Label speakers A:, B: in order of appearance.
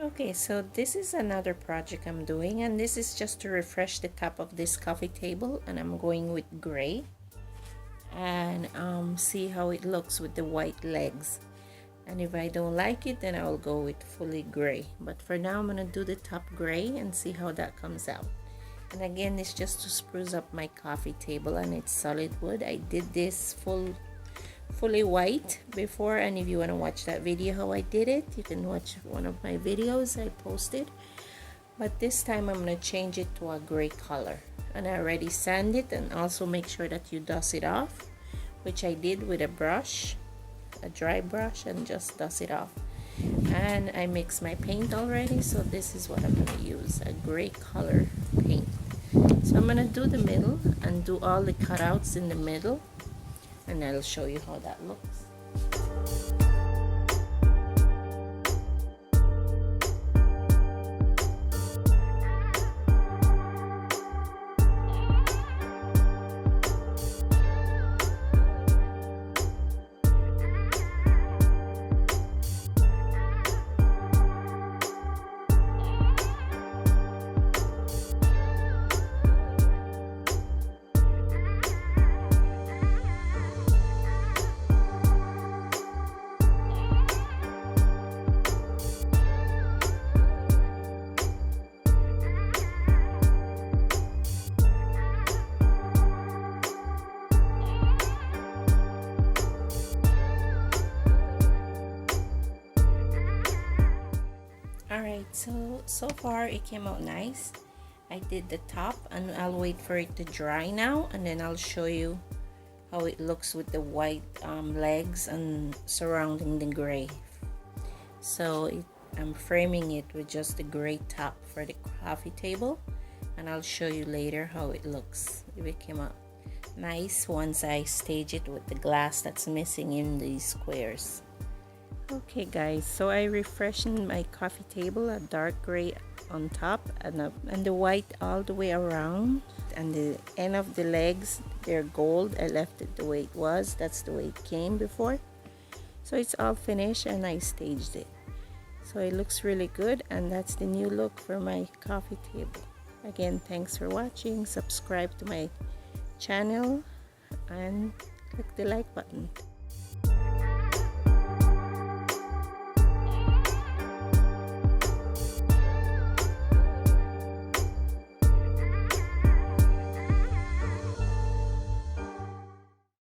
A: Okay, so this is another project I'm doing, and this is just to refresh the top of this coffee table, and I'm going with gray and see how it looks with the white legs. And if I don't like it, then I'll go with fully gray, but for now I'm gonna do the top gray and see how that comes out. And again, it's just to spruce up my coffee table, and it's solid wood. I did this fully white before, and if you want to watch that video how I did it, you can watch one of my videos I posted. But this time I'm going to change it to a gray color, and I already sand it, and also make sure that you dust it off, which I did with a brush, a dry brush, and just dust it off. And I mixed my paint already, so this is what I'm going to use, a gray color paint. So I'm going to do the middle and do all the cutouts in the middle, and I'll show you how that looks. Alright, so far it came out nice. I did the top, and I'll wait for it to dry now, and then I'll show you how it looks with the white legs and surrounding the gray. So I'm framing it with just the gray top for the coffee table, and I'll show you later how it looks if it came out nice once I stage it with the glass that's missing in these squares. Okay guys, so I refreshened my coffee table, a dark gray on top and the white all the way around, and the end of the legs, they're gold. I left it the way it was. That's the way it came before. So it's all finished, and I staged it. So it looks really good, and that's the new look for my coffee table. Again, thanks for watching. Subscribe to my channel and click the like button.